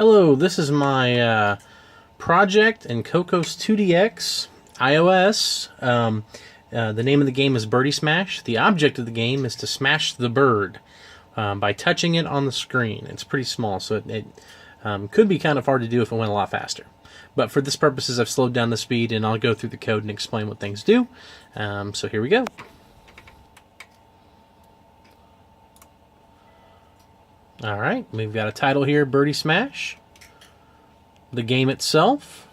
Hello, this is my project in Cocos2dx, iOS. The name of the game is birdysmash. The object of the game is to smash the bird by touching it on the screen. It's pretty small, so it could be kind of hard to do if it went a lot faster. But for this purposes, I've slowed down the speed, and I'll go through the code and explain what things do. So here we go. Alright, we've got a title here, birdysmash. The game itself.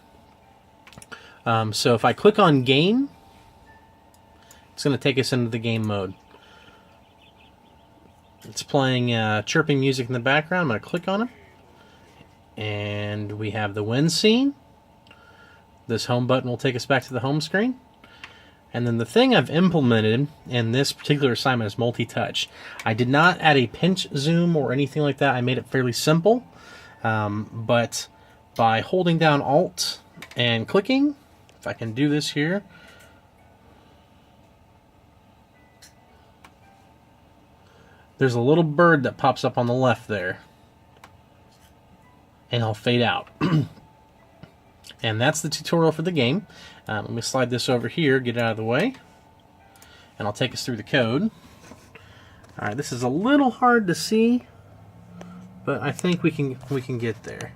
So if I click on game, it's going to take us into the game mode. It's playing chirping music in the background. I'm going to click on it. And we have the win scene. This home button will take us back to the home screen. And then the thing I've implemented in this particular assignment is multi-touch. I did not add a pinch zoom or anything like that. I made it fairly simple. But by holding down Alt and clicking, if I can do this here, there's a little bird that pops up on the left there. And I'll fade out. And that's the tutorial for the game. Let me slide this over here, get it out of the way, and I'll take us through the code. Alright, this is a little hard to see, but I think we can get there.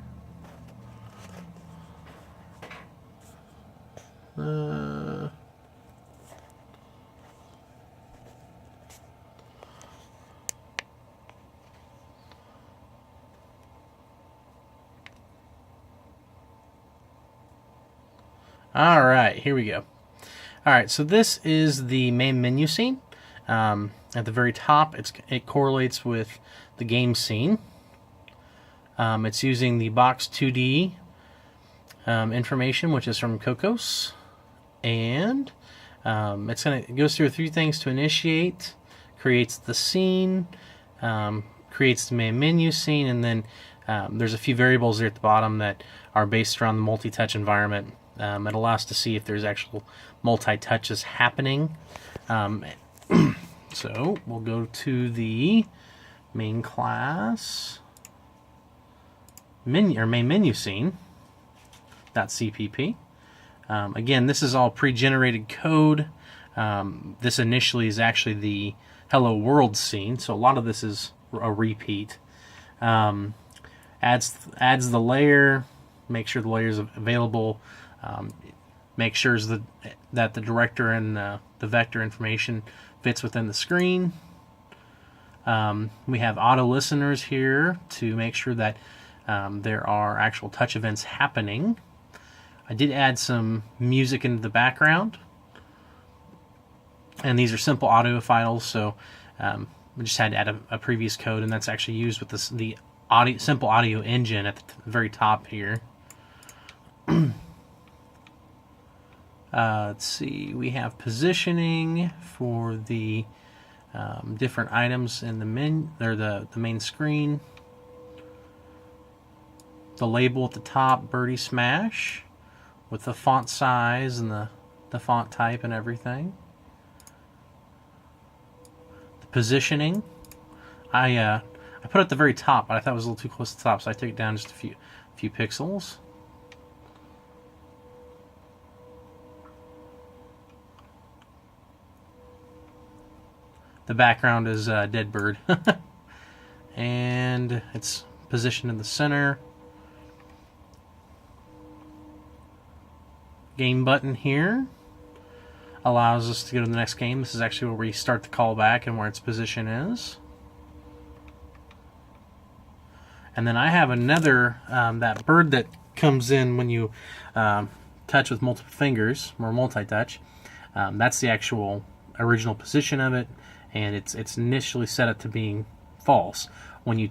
Alright, here we go. Alright, so this is the main menu scene. At the very top, it correlates with the game scene. It's using the box 2D information, which is from Cocos. And it goes through a few things to initiate, creates the scene, creates the main menu scene, and then there's a few variables there at the bottom that are based around the multi-touch environment. It allows us to see if there's actual multi-touches happening. So we'll go to the main class menu, or main menu scene .cpp. Again, this is all pre-generated code. This initially is actually the Hello World scene, so a lot of this is a repeat. Adds the layer, make sure the layer is available. Make sure that the director and the vector information fits within the screen. We have auto listeners here to make sure that there are actual touch events happening. I did add some music into the background, and these are simple audio files, so we just had to add a previous code, and that's actually used with the simple audio engine at the very top here. Let's see, we have positioning for the different items in the the main screen. The label at the top, birdysmash, with the font size and the font type and everything. The positioning, I put it at the very top, but I thought it was a little too close to the top, so I took it down just a few pixels. The background is a dead bird. And it's positioned in the center. Game button here allows us to go to the next game. This is actually where we start the callback and where its position is. And then I have another, that bird that comes in when you touch with multiple fingers, or multi-touch. That's the actual original position of it. And it's initially set up to being false. When you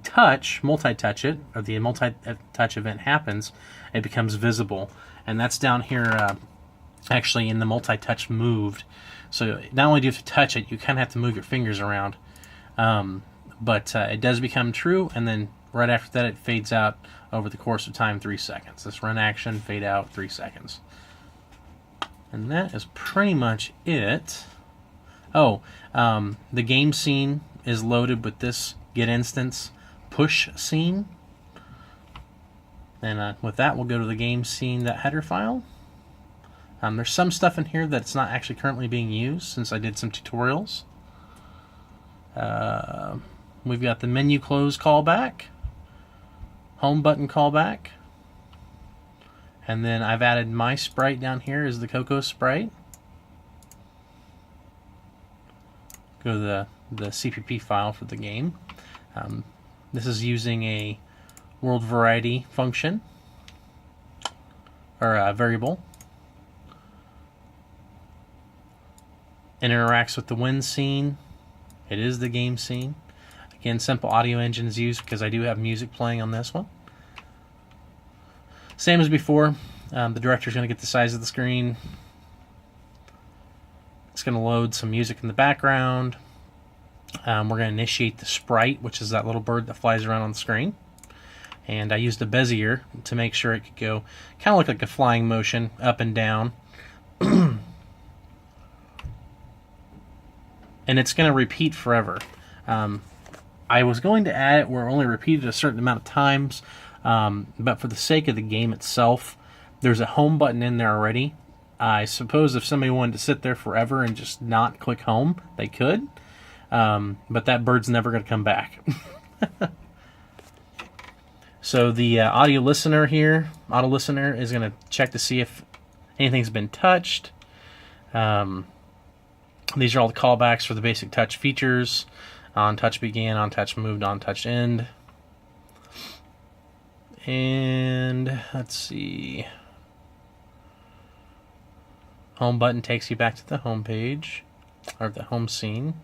multi-touch it, or the multi-touch event happens, it becomes visible. And that's down here actually in the multi-touch moved. So not only do you have to touch it, you kind of have to move your fingers around. But it does become true, and then right after that it fades out over the course of time, 3 seconds. This run action, fade out, 3 seconds. And that is pretty much it. Oh, the game scene is loaded with this get instance push scene. And with that, we'll go to the game scene, that header file. There's some stuff in here that's not actually currently being used since I did some tutorials. We've got the menu close callback, home button callback, and then I've added my sprite down here as the Cocos sprite. Go to the CPP file for the game. This is using a world variety function, or a variable. It interacts with the wind scene. It is the game scene. Again, simple audio engine is used because I do have music playing on this one. Same as before, the director's going to get the size of the screen. It's going to load some music in the background. We're going to initiate the sprite, which is that little bird that flies around on the screen. And I used a Bezier to make sure it could go, kind of look like a flying motion, up and down. And it's going to repeat forever. I was going to add it where it only repeated a certain amount of times, but for the sake of the game itself, there's a home button in there already. I suppose if somebody wanted to sit there forever and just not click home, they could, but that bird's never going to come back. So the audio listener here, auto listener, is going to check to see if anything's been touched. These are all the callbacks for the basic touch features. On touch began, on touch moved, on touch end. And let's see. Home button takes you back to the home page, or the home scene.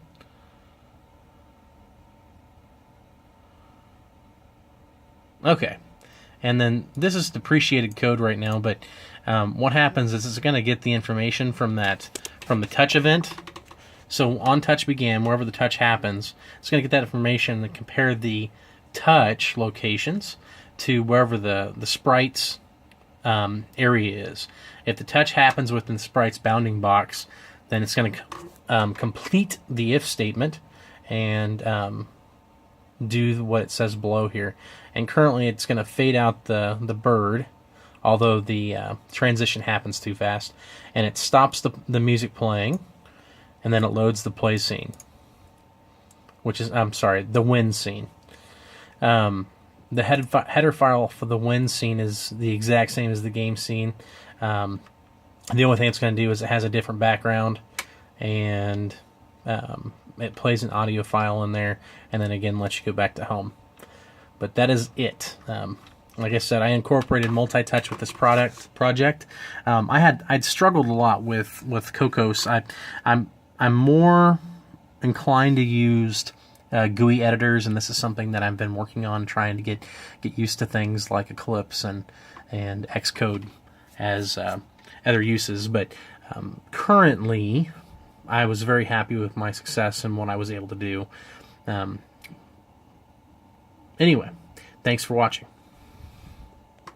Okay, and then this is depreciated code right now, but what happens is it's going to get the information from the touch event. So on touch began, wherever the touch happens, it's going to get that information and compare the touch locations to wherever the sprite's area is. If the touch happens within the sprite's bounding box, then it's going to complete the if statement and do what it says below here. And currently it's going to fade out the bird, although the transition happens too fast, and it stops the music playing, and then it loads the play scene, which is, I'm sorry, the wind scene. The header file for the wind scene is the exact same as the game scene. The only thing it's going to do is it has a different background, and it plays an audio file in there, and then again lets you go back to home. But that is it. Like I said, I incorporated multi-touch with this project. I'd struggled a lot with Cocos. I'm more inclined to use GUI editors, and this is something that I've been working on, trying to get used to things like Eclipse and Xcode as other uses. But currently, I was very happy with my success and what I was able to do. Anyway, thanks for watching.